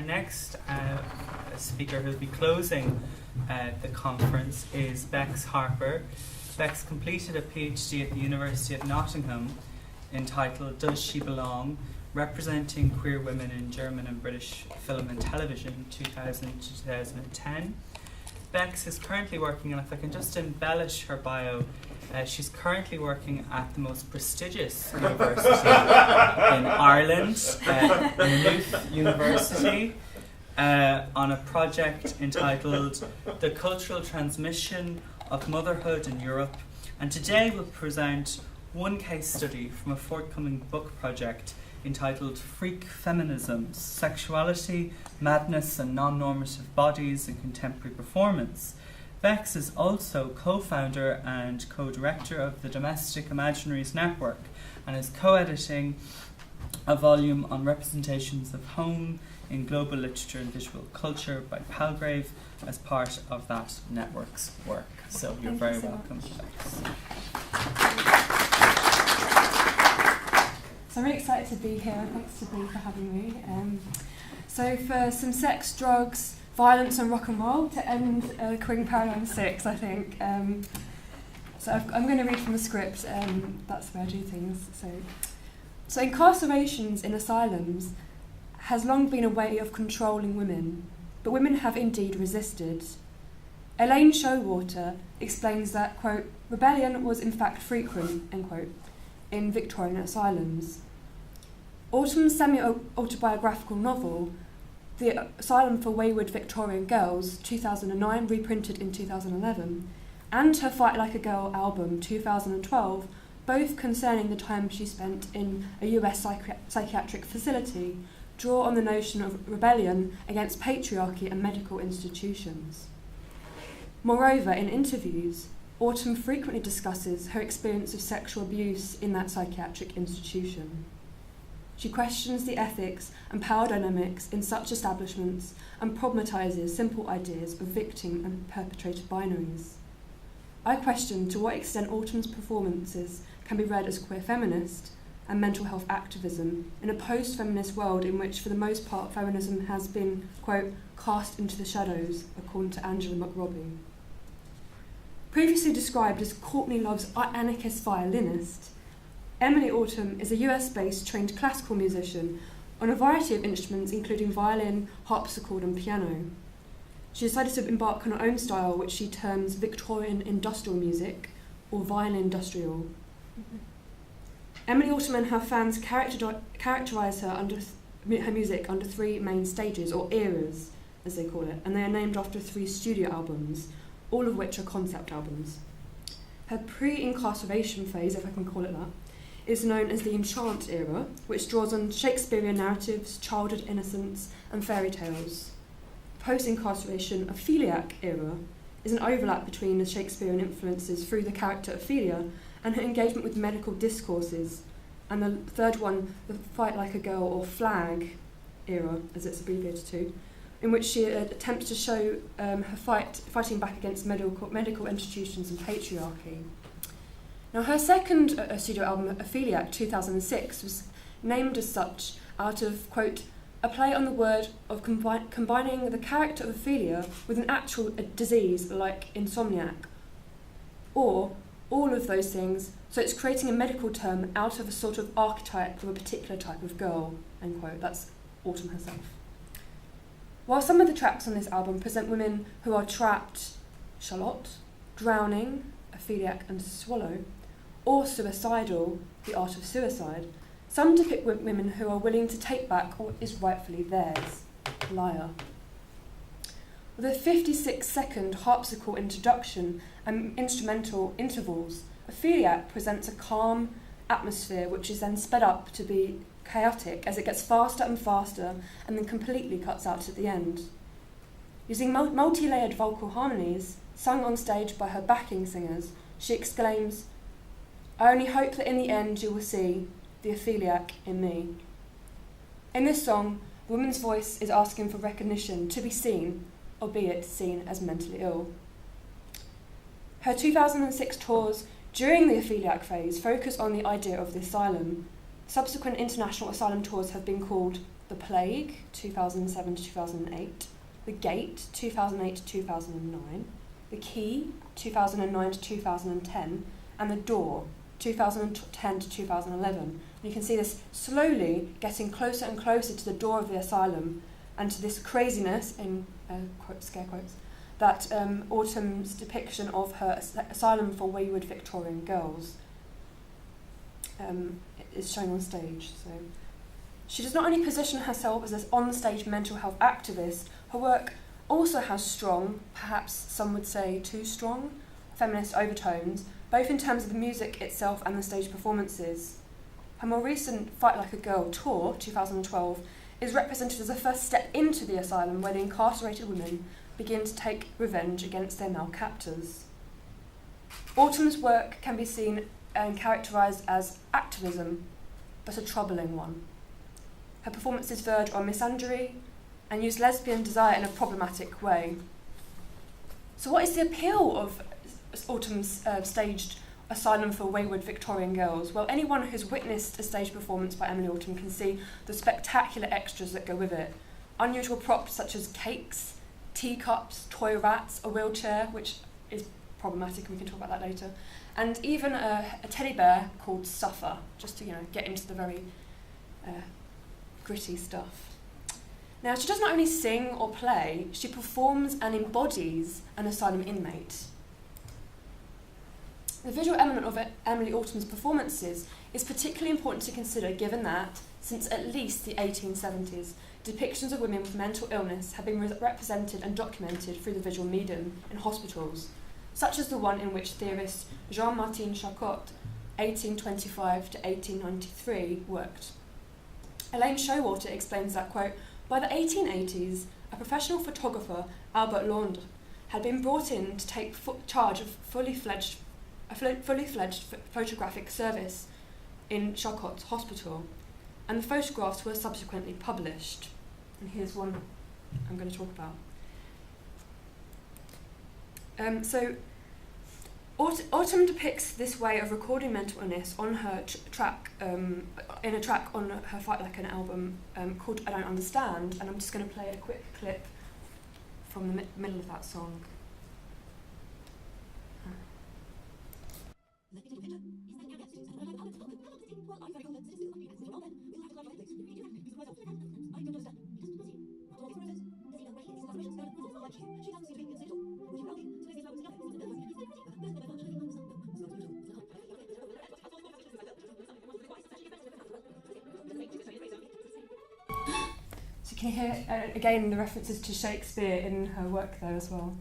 next speaker who will be closing the conference is Bex Harper. Bex completed a PhD at the University of Nottingham entitled Does She Belong? Representing Queer Women in German and British Film and Television, 2000 to 2010. Bex is currently working, and if I can just embellish her bio, she's currently working at the most prestigious university in Ireland, Maynooth University, on a project entitled The Cultural Transmission of Motherhood in Europe. And today we'll present one case study from a forthcoming book project entitled Freak Feminism, Sexuality, Madness and Non-Normative Bodies in Contemporary Performance. Bex is also co-founder and co-director of the Domestic Imaginaries Network and is co-editing a volume on representations of home in global literature and visual culture by Palgrave as part of that network's work. So you're very welcome, Bex. So I'm really excited to be here. Thanks to Bea for having me. So for some sex, drugs, violence and rock and roll to end Queen Paradigm 6, I think. So I'm going to read from the script. That's where I do things. So incarcerations in asylums has long been a way of controlling women, but women have indeed resisted. Elaine Showalter explains that, quote, rebellion was in fact frequent, end quote, in Victorian asylums. Autumn's semi-autobiographical novel, The Asylum for Wayward Victorian Girls, 2009, reprinted in 2011, and her Fight Like a Girl album, 2012, both concerning the time she spent in a US psychiatric facility, draw on the notion of rebellion against patriarchy and medical institutions. Moreover, in interviews, Autumn frequently discusses her experience of sexual abuse in that psychiatric institution. She questions the ethics and power dynamics in such establishments and problematizes simple ideas of victim and perpetrator binaries. I question to what extent Autumn's performances can be read as queer feminist and mental health activism in a post-feminist world in which, for the most part, feminism has been, quote, cast into the shadows, according to Angela McRobbie. Previously described as Courtney Love's anarchist violinist, Emilie Autumn is a US-based trained classical musician on a variety of instruments including violin, harpsichord and piano. She decided to embark on her own style, which she terms Victorian industrial music, or violin industrial. Emilie Autumn and her fans characterise her music under three main stages, or eras, as they call it, and they are named after 3 studio albums, all of which are concept albums. Her pre-incarceration phase, if I can call it that, is known as the Enchant era, which draws on Shakespearean narratives, childhood innocence, and fairy tales. Post-incarceration Opheliac era is an overlap between the Shakespearean influences through the character Ophelia and her engagement with medical discourses, and the third one, the Fight Like a Girl, or FLAG era, as it's abbreviated to, in which she attempts to show her fighting back against medical institutions and patriarchy. Now, her second studio album, Opheliac, 2006, was named as such out of, quote, a play on the word of combining the character of Ophelia with an actual disease like insomniac, or all of those things, so it's creating a medical term out of a sort of archetype of a particular type of girl, end quote. That's Autumn herself. While some of the tracks on this album present women who are trapped, Charlotte, drowning, Opheliac and Swallow, or suicidal, The Art of Suicide, some depict women who are willing to take back what is rightfully theirs, Liar. With a 56-second harpsichord introduction and instrumental intervals, Opheliac presents a calm atmosphere which is then sped up to be chaotic as it gets faster and faster and then completely cuts out at the end. Using multi-layered vocal harmonies, sung on stage by her backing singers, she exclaims, I only hope that in the end you will see the Opheliac in me. In this song, the woman's voice is asking for recognition, to be seen, albeit seen as mentally ill. Her 2006 tours during the Opheliac phase focus on the idea of the asylum. Subsequent international asylum tours have been called The Plague, 2007 to 2008, The Gate, 2008 to 2009, The Key, 2009 to 2010, and The Door, 2010 to 2011. And you can see this slowly getting closer and closer to the door of the asylum and to this craziness, in scare quotes, that Autumn's depiction of her asylum for wayward Victorian girls is shown on stage. So she does not only position herself as this on-stage mental health activist, her work also has strong, perhaps some would say too strong, feminist overtones, both in terms of the music itself and the stage performances. Her more recent Fight Like a Girl tour, 2012, is represented as a first step into the asylum where the incarcerated women begin to take revenge against their male captors. Autumn's work can be seen and characterised as activism, but a troubling one. Her performances verge on misandry and use lesbian desire in a problematic way. So what is the appeal of Autumn's staged Asylum for Wayward Victorian Girls? Well, anyone who's witnessed a stage performance by Emilie Autumn can see the spectacular extras that go with it. Unusual props such as cakes, teacups, toy rats, a wheelchair, which is problematic, and we can talk about that later, and even a teddy bear called Suffer, just to get into the very gritty stuff. Now, she does not only sing or play, she performs and embodies an asylum inmate. The visual element of Emilie Autumn's performances is particularly important to consider, given that, since at least the 1870s, depictions of women with mental illness have been represented and documented through the visual medium in hospitals, such as the one in which theorist Jean-Martin Charcot, 1825 to 1893, worked. Elaine Showalter explains that, quote, by the 1880s, a professional photographer, Albert Londres, had been brought in to take charge of fully fledged photographic service in Charcot's hospital, and the photographs were subsequently published. And here's one I'm going to talk about. So Autumn depicts this way of recording mental illness on her track, in a track on her Fight Like an album called I Don't Understand, and I'm just going to play a quick clip from the middle of that song. So you can hear, again, the references to Shakespeare in her work there as well.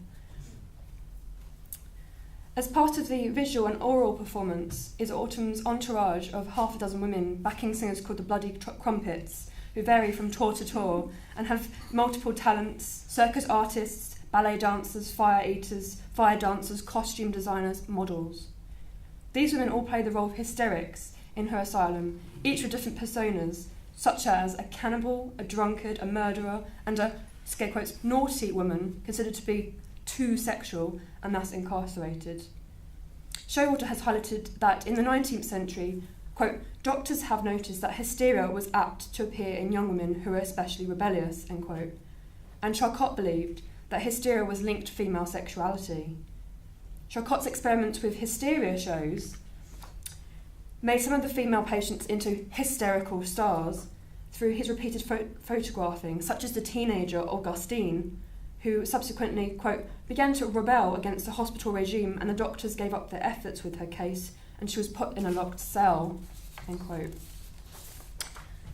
As part of the visual and oral performance is Autumn's entourage of half a dozen women, backing singers called the Bloody Crumpets, who vary from tour to tour and have multiple talents: circus artists, ballet dancers, fire eaters, fire dancers, costume designers, models. These women all play the role of hysterics in her asylum, each with different personas, such as a cannibal, a drunkard, a murderer, and a, scare quotes, naughty woman considered to be too sexual and thus incarcerated. Showalter has highlighted that in the 19th century, quote, doctors have noticed that hysteria was apt to appear in young women who were especially rebellious, end quote. And Charcot believed that hysteria was linked to female sexuality. Charcot's experiments with hysteria shows made some of the female patients into hysterical stars through his repeated photographing, such as the teenager Augustine, who subsequently, quote, began to rebel against the hospital regime, and the doctors gave up their efforts with her case, and she was put in a locked cell, end quote.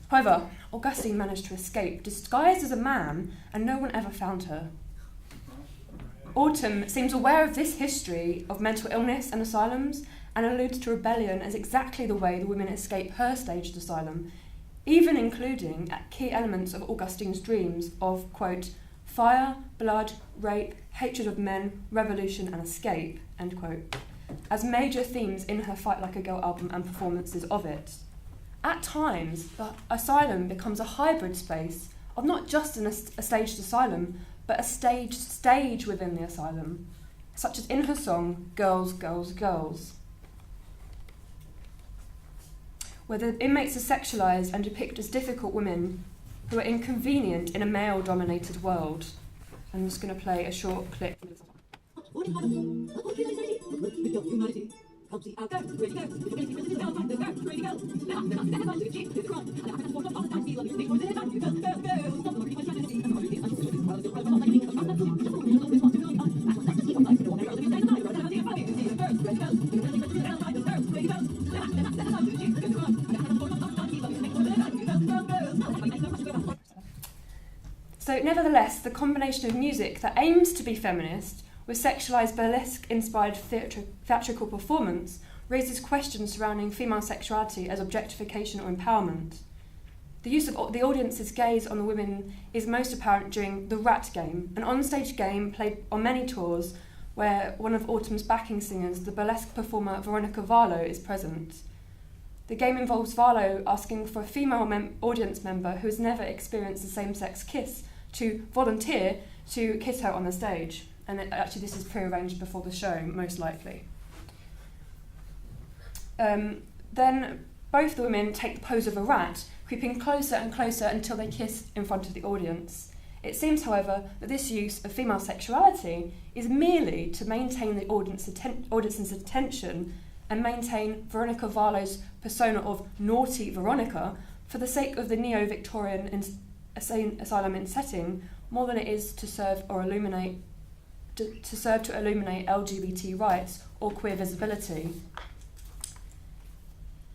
However, Augustine managed to escape, disguised as a man, and no one ever found her. Autumn seems aware of this history of mental illness and asylums, and alludes to rebellion as exactly the way the women escape her staged asylum, even including key elements of Augustine's dreams of, quote, fire, blood, rape, hatred of men, revolution and escape, end quote, as major themes in her Fight Like a Girl album and performances of it. At times, the asylum becomes a hybrid space of not just a staged asylum, but a staged stage within the asylum, such as in her song Girls, Girls, Girls, where the inmates are sexualised and depicted as difficult women who are inconvenient in a male-dominated world. I'm just going to play a short clip. So, nevertheless, the combination of music that aims to be feminist with sexualised burlesque-inspired theatrical performance raises questions surrounding female sexuality as objectification or empowerment. The use of the audience's gaze on the women is most apparent during The Rat Game, an onstage game played on many tours where one of Autumn's backing singers, the burlesque performer Veronica Varlow, is present. The game involves Varlow asking for a female audience member who has never experienced a same-sex kiss to volunteer to kiss her on the stage. And actually this is pre-arranged before the show, most likely. Then both the women take the pose of a rat, creeping closer and closer until they kiss in front of the audience. It seems, however, that this use of female sexuality is merely to maintain the audience's attention and maintain Veronica Varlow's persona of naughty Veronica for the sake of the neo-Victorian asylum setting, more than it is to serve to illuminate LGBT rights or queer visibility.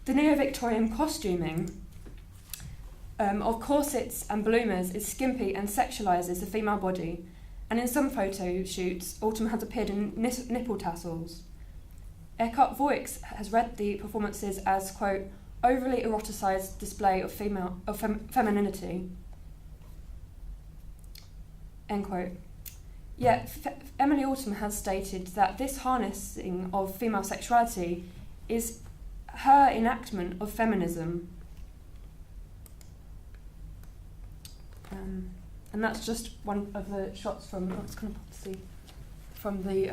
The neo-Victorian costuming of corsets and bloomers is skimpy and sexualises the female body, and in some photo shoots, Autumn has appeared in nipple tassels. Eckhart Voigt has read the performances as, quote, overly eroticised display of femininity, end quote. Yet Emilie Autumn has stated that this harnessing of female sexuality is her enactment of feminism. And that's just one of the shots from, it's kind of see, from the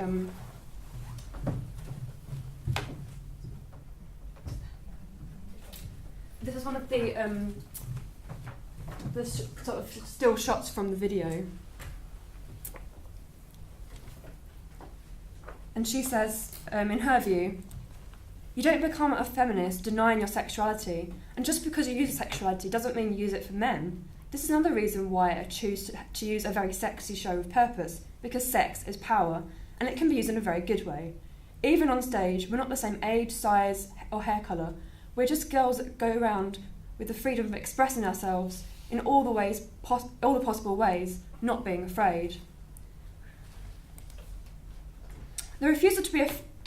this is one of the sort of still shots from the video. And she says, in her view, you don't become a feminist denying your sexuality, and just because you use sexuality doesn't mean you use it for men. This is another reason why I choose to use a very sexy show with purpose, because sex is power, and it can be used in a very good way. Even on stage, we're not the same age, size, or hair colour. We're just girls that go around with the freedom of expressing ourselves in all the possible ways, not being afraid. The refusal to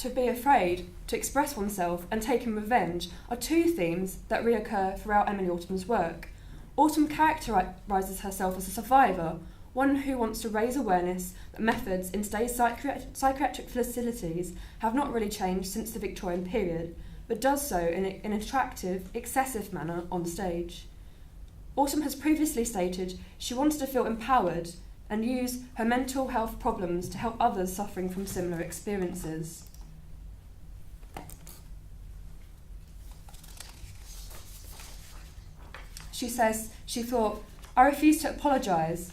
be afraid to express oneself and taking revenge are two themes that reoccur throughout Emilie Autumn's work. Autumn characterises herself as a survivor, one who wants to raise awareness that methods in today's psychiatric facilities have not really changed since the Victorian period, but does so in an attractive, excessive manner on stage. Autumn has previously stated she wanted to feel empowered and use her mental health problems to help others suffering from similar experiences. She says she thought, I refuse to apologise.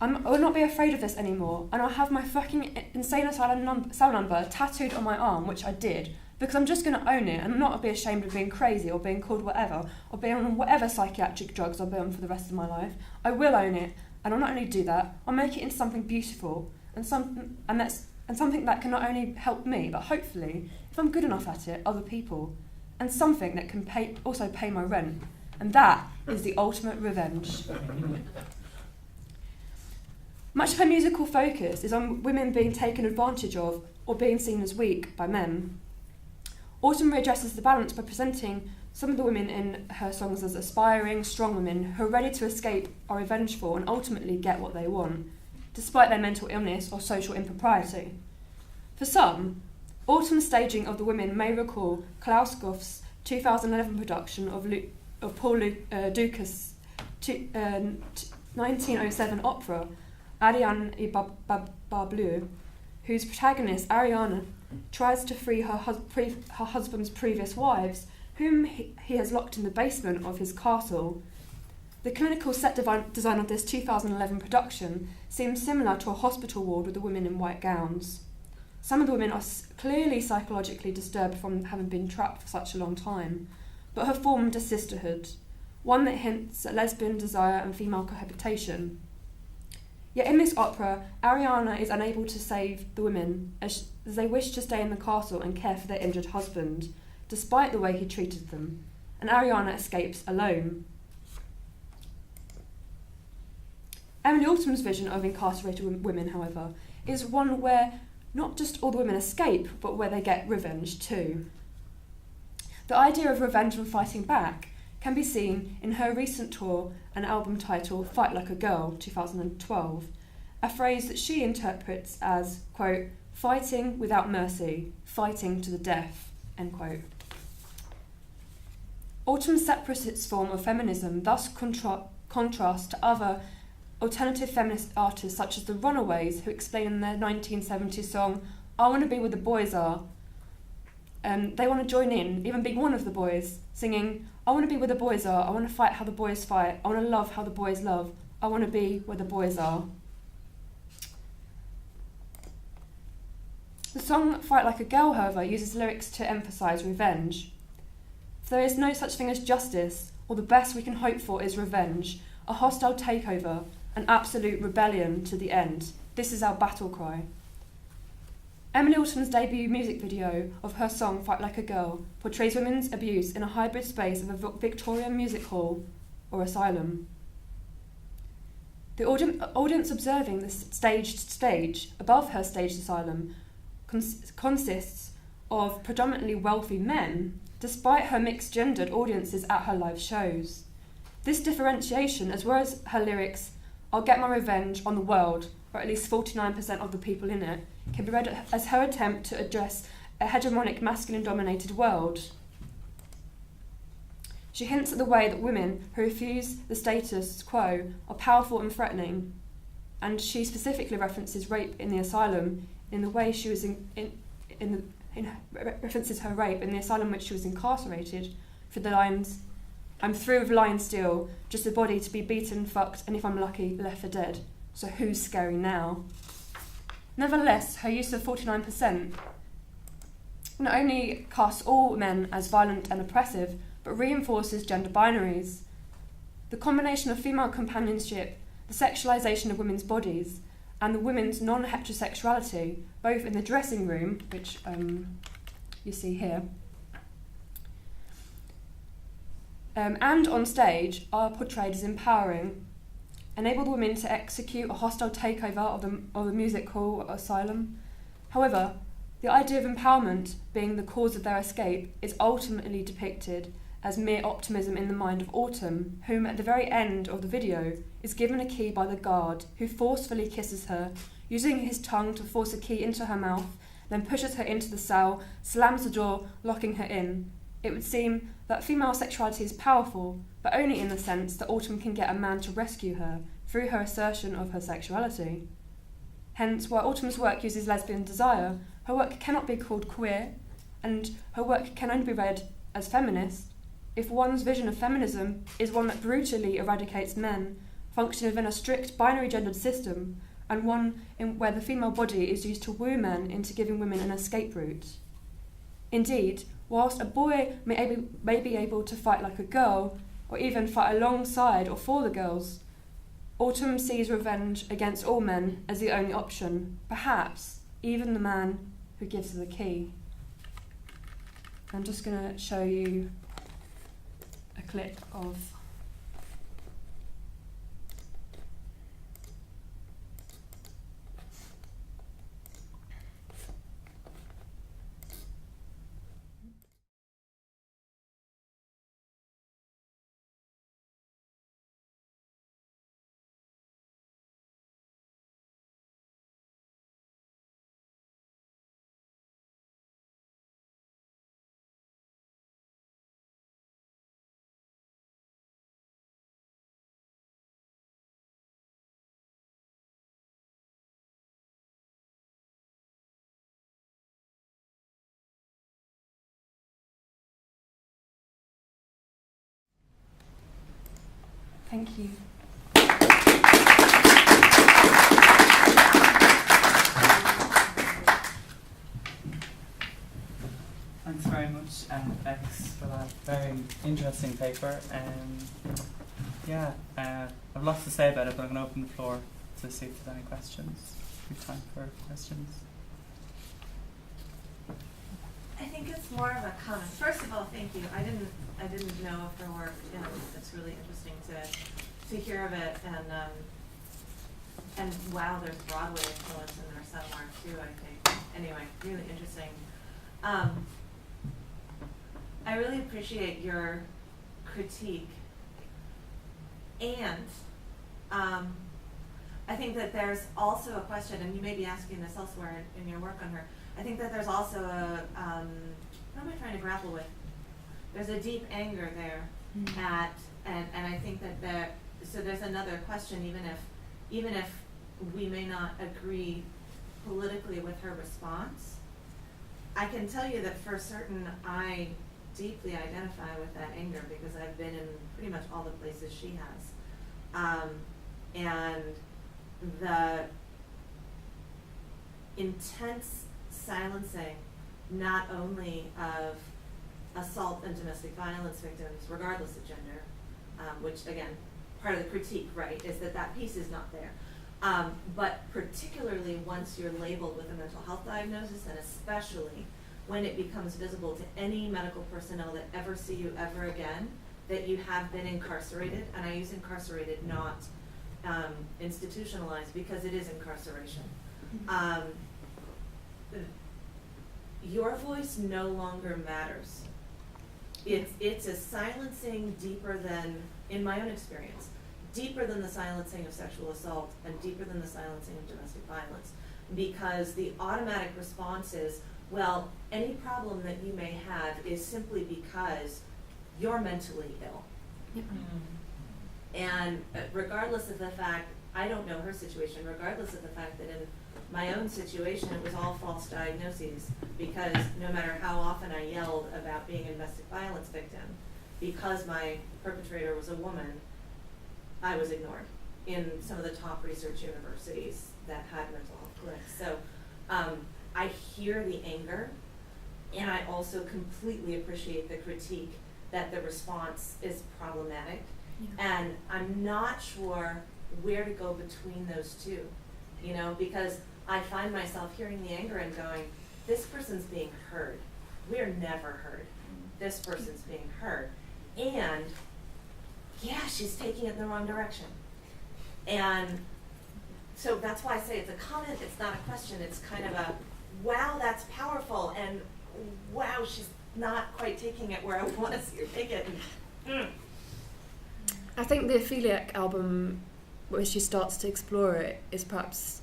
I will not be afraid of this anymore, and I'll have my fucking insane asylum number tattooed on my arm, which I did, because I'm just going to own it and not be ashamed of being crazy or being called whatever, or being on whatever psychiatric drugs I'll be on for the rest of my life. I will own it, and I'll not only do that, I'll make it into something beautiful, and something that can not only help me, but hopefully, if I'm good enough at it, other people. And something that can also pay my rent. And that is the ultimate revenge. Much of her musical focus is on women being taken advantage of or being seen as weak by men. Autumn readdresses the balance by presenting some of the women in her songs as aspiring, strong women who are ready to escape, are revengeful and ultimately get what they want, despite their mental illness or social impropriety. For some, Autumn's staging of the women may recall Klaus Goff's 2011 production of Paul Dukas' 1907 opera, Ariane et Barbleu, whose protagonist, Ariane, tries to free her husband's previous wives, whom he has locked in the basement of his castle. The clinical set design of this 2011 production seems similar to a hospital ward with the women in white gowns. Some of the women are clearly psychologically disturbed from having been trapped for such a long time, but have formed a sisterhood, one that hints at lesbian desire and female cohabitation. Yet in this opera, Ariana is unable to save the women as they wish to stay in the castle and care for their injured husband, despite the way he treated them, and Ariana escapes alone. Emilie Autumn's vision of incarcerated women, however, is one where not just all the women escape, but where they get revenge too. The idea of revenge and fighting back can be seen in her recent tour and album title Fight Like a Girl, 2012, a phrase that she interprets as, quote, fighting without mercy, fighting to the death, end quote. Autumn's separatist form of feminism thus contrasts to other alternative feminist artists such as the Runaways, who explain in their 1970s song, I Want to Be Where the Boys Are. They want to join in, even being one of the boys, singing, I want to be where the boys are, I want to fight how the boys fight, I want to love how the boys love, I want to be where the boys are. The song Fight Like a Girl, however, uses lyrics to emphasise revenge. If there is no such thing as justice, or the best we can hope for is revenge, a hostile takeover, an absolute rebellion to the end. This is our battle cry. Emilie Autumn's debut music video of her song Fight Like a Girl portrays women's abuse in a hybrid space of a Victorian music hall or asylum. The audience observing this staged stage above her staged asylum consists of predominantly wealthy men, despite her mixed-gendered audiences at her live shows. This differentiation, as well as her lyrics, I'll get my revenge on the world, or at least 49% of the people in it, can be read as her attempt to address a hegemonic masculine-dominated world. She hints at the way that women who refuse the status quo are powerful and threatening, and she specifically references rape in the asylum in the way she was references her rape in the asylum in which she was incarcerated for the lines, I'm through with lying still, just a body to be beaten, fucked, and if I'm lucky, left for dead. So who's scary now? Nevertheless, her use of 49% not only casts all men as violent and oppressive, but reinforces gender binaries. The combination of female companionship, the sexualisation of women's bodies, and the women's non-heterosexuality, both in the dressing room, which you see here, and on stage, are portrayed as empowering, enable the women to execute a hostile takeover of the music hall or asylum. However, the idea of empowerment being the cause of their escape is ultimately depicted as mere optimism in the mind of Autumn, whom at the very end of the video is given a key by the guard, who forcefully kisses her, using his tongue to force a key into her mouth, then pushes her into the cell, slams the door, locking her in. It would seem that female sexuality is powerful, but only in the sense that Autumn can get a man to rescue her through her assertion of her sexuality. Hence, while Autumn's work uses lesbian desire, her work cannot be called queer, and her work can only be read as feminist if one's vision of feminism is one that brutally eradicates men, functioning within a strict binary gendered system, and one where the female body is used to woo men into giving women an escape route. Indeed, whilst a boy may be able to fight like a girl, or even fight alongside or for the girls, Autumn sees revenge against all men as the only option, perhaps even the man who gives her the key. I'm just going to show you a clip of Thank you. Thanks very much, Bex, for that very interesting paper. I've lots to say about it, but I'm going to open the floor to see if there's any questions. We have time for questions. I think it's more of a comment. First of all, thank you. I didn't know of her work, and it's really interesting to hear of it. And wow, there's Broadway influence in there somewhere too, I think. Anyway, really interesting. I really appreciate your critique, and I think that there's also a question, and you may be asking this elsewhere in your work on her. I think that there's also a, what am I trying to grapple with? There's a deep anger there and I think that so there's another question, even if we may not agree politically with her response, I can tell you that for certain I deeply identify with that anger because I've been in pretty much all the places she has. And the intense silencing not only of assault and domestic violence victims, regardless of gender, which again, part of the critique, right, is that piece is not there. But particularly once you're labeled with a mental health diagnosis, and especially when it becomes visible to any medical personnel that ever see you ever again, that you have been incarcerated, and I use incarcerated, not institutionalized, because it is incarceration. Your voice no longer matters. It's a silencing deeper than, in my own experience, deeper than the silencing of sexual assault and deeper than the silencing of domestic violence, because the automatic response is, well, any problem that you may have is simply because you're mentally ill. Yep. And regardless of the fact, I don't know her situation, regardless of the fact that in my own situation it was all false diagnoses, because no matter how often I yelled about being a domestic violence victim, because my perpetrator was a woman, I was ignored in some of the top research universities that had mental health clinics. So I hear the anger, and I also completely appreciate the critique that the response is problematic. Yeah. And I'm not sure where to go between those two, because I find myself hearing the anger and going, this person's being heard. We're never heard. This person's being heard. And yeah, she's taking it in the wrong direction. And so that's why I say it's a comment, it's not a question, it's kind of a, wow, that's powerful, and wow, she's not quite taking it where I want to see her take it. I think the Apheliac album, where she starts to explore it, is perhaps,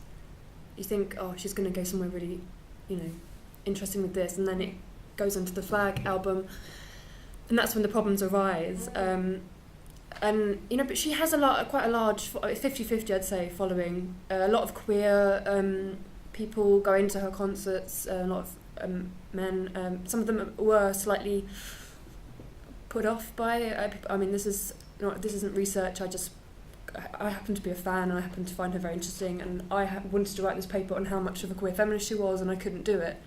you think, oh, she's going to go somewhere really, interesting with this, and then it goes onto the Flag album, and that's when the problems arise. But she has quite a large, 50-50 I'd say, following. A lot of queer people go into her concerts, a lot of men. Some of them were slightly put off by this isn't research, I happen to be a fan, and I happen to find her very interesting, and I wanted to write this paper on how much of a queer feminist she was, and I couldn't do it.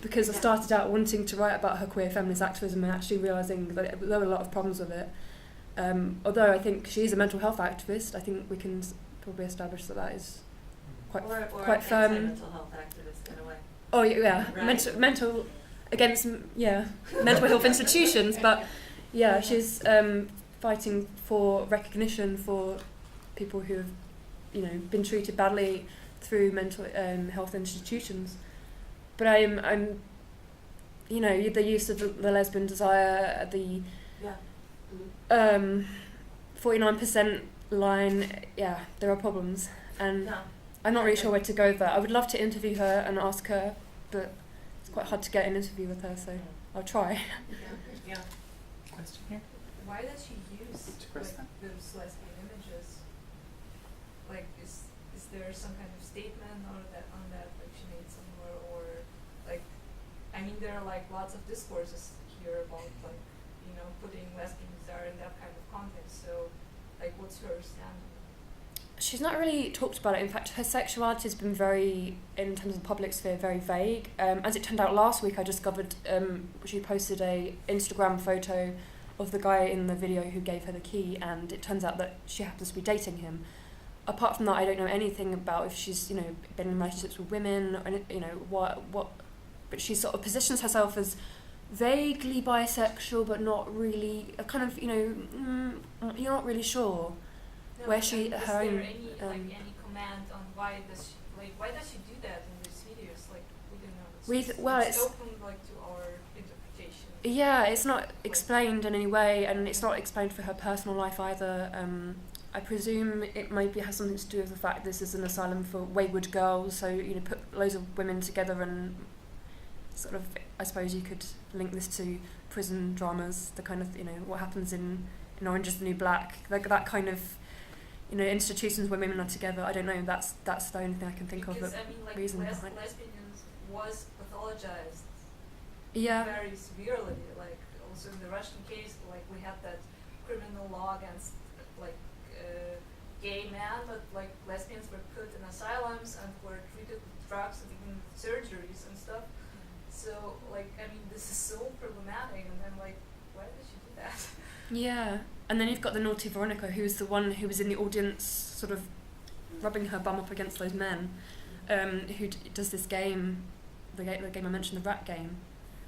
Because I started out wanting to write about her queer feminist activism and actually realising that there were a lot of problems with it. Although I think she's a mental health activist, I think we can probably establish that is quite firm. Mental health activist in a way. Oh yeah, right. mental against mental health institutions, but yeah, she's fighting for recognition for people who have, been treated badly through mental health institutions. But I'm, the use of the lesbian desire, the 49% line, there are problems, and I'm not really sure where to go with that. I would love to interview her and ask her, but it's quite hard to get an interview with her, so I'll try. Yeah. Question here? Why does she use those lesbian images? Is there some kind of statement on that she made somewhere, or there are lots of discourses here about putting lesbian desire in that kind of context. So Like, what's her stand? She's not really talked about it. In fact, her sexuality has been very, in terms of the public sphere, very vague. As it turned out last week, I discovered she posted a Instagram photo of the guy in the video who gave her the key, and it turns out that she happens to be dating him. Apart from that, I don't know anything about if she's, you know, been in relationships with women, or, you know, what. But she sort of positions herself as vaguely bisexual, but not really. A kind of, you know, you're not really sure. No, Where but she- is her there own, any comment on why does she do that in these videos? Like, we don't know. It's open like to our interpretation. Yeah, it's not explained in any way, and it's not explained for her personal life either. I presume it maybe has something to do with the fact this is an asylum for wayward girls, so, you know, put loads of women together and sort of, I suppose you could link this to prison dramas, the kind of, you know, what happens in Orange is the New Black, like that kind of, you know, institutions where women are together. I don't know, that's the only thing I can think Because, of. I mean, like, reason behind. lesbianism was pathologized Yeah. very severely. Like, also in the Russian case, like, we had that criminal law against, like, gay men, but, like, lesbians were put in asylums and were treated with drugs and even surgeries and stuff. So, like, I mean, this is so problematic, and then, like, why did she do that? Yeah, and then you've got the naughty Veronica, who's the one who was in the audience, sort of rubbing her bum up against those men, who does this game, the game I mentioned, the rat game,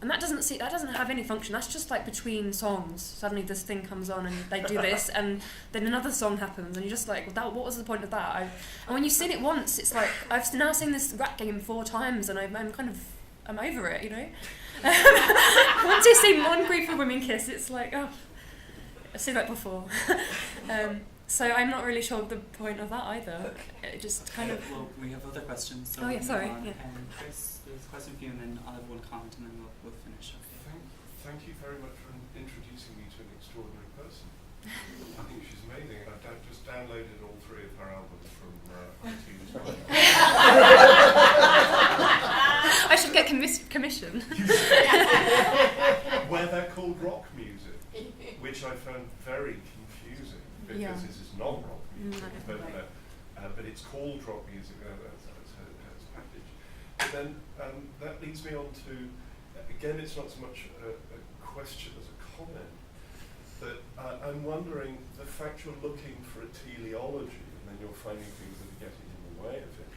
and that doesn't have any function. That's just like between songs. Suddenly this thing comes on and they do this, and then another song happens, and you're just like, what was the point of that? And when you've seen it once, it's like I've now seen this rat game 4 times, and I'm over it, you know. Once you've seen one group of women kiss, it's like, oh. I've seen that before. So I'm not really sure the point of that either. It just kind of... Well, we have other questions. So Oh, yeah, we'll sorry, move on. yeah. Chris, there's a question for you, and then I'll have one comment, and then we'll finish. Okay. Thank you very much for introducing me to an extraordinary person. I think she's amazing. I've just downloaded all 3 of her albums from iTunes. I should get commission. Where they're called rock music, which I found very confusing because Yeah. this is not rock music, No. but it's called rock music as packaged. But then that leads me on to, again, it's not so much a question as a comment, that I'm wondering the fact you're looking for a teleology and then you're finding things that are getting in the way of it.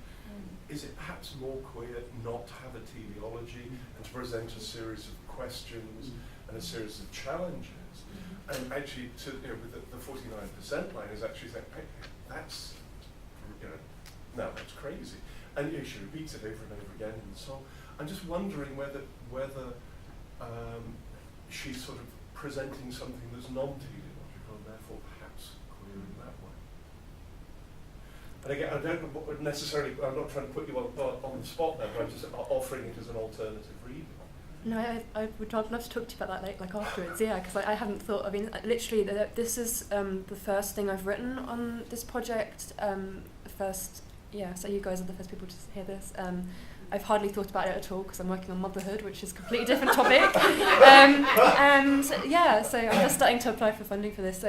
Is it perhaps more queer not to have a teleology and to present a series of questions and a series of challenges? And actually, with the 49% line is actually saying, hey, that's, no, that's crazy. And she repeats it over and over again in the song. I'm just wondering whether she's sort of presenting something that's non-teleological and therefore perhaps queer in that way. And again, I don't know necessarily, I'm not trying to put you on the spot now, but I'm just offering it as an alternative reading. No, I would love to talk to you about that like afterwards, yeah, because I hadn't thought, I mean, literally, this is the first thing I've written on this project, so you guys are the first people to hear this. I've hardly thought about it at all because I'm working on motherhood, which is a completely different topic. And yeah, so I'm just starting to apply for funding for this. So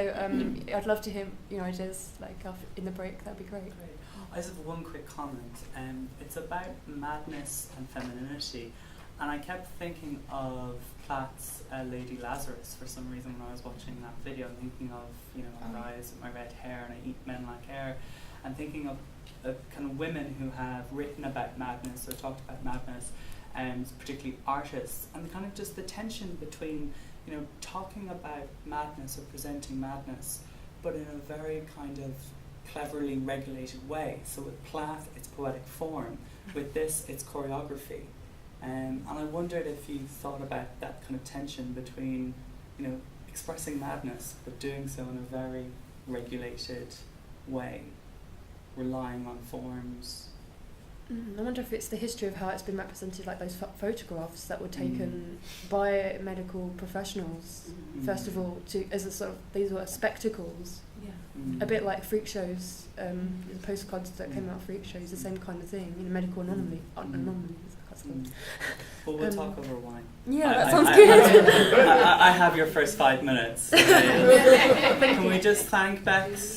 I'd love to hear your ideas like in the break. That'd be great. I just have one quick comment. It's about madness and femininity, and I kept thinking of Platt's Lady Lazarus for some reason when I was watching that video. Thinking of I rise with my red hair and I eat men like air, and thinking of kind of women who have written about madness or talked about madness, particularly artists, and kind of just the tension between talking about madness or presenting madness, but in a very kind of cleverly regulated way. So with Platt, it's poetic form. With this, it's choreography. And I wondered if you thought about that kind of tension between, expressing madness, but doing so in a very regulated way, relying on forms. I wonder if it's the history of how it's been represented, like those photographs that were taken by medical professionals, first of all, as a sort of, these were spectacles. A bit like freak shows, the postcards that came out of freak shows, the same kind of thing, medical anomalies, But we'll talk over wine. Yeah, that sounds good. I have your first 5 minutes. Can we just thank Bex?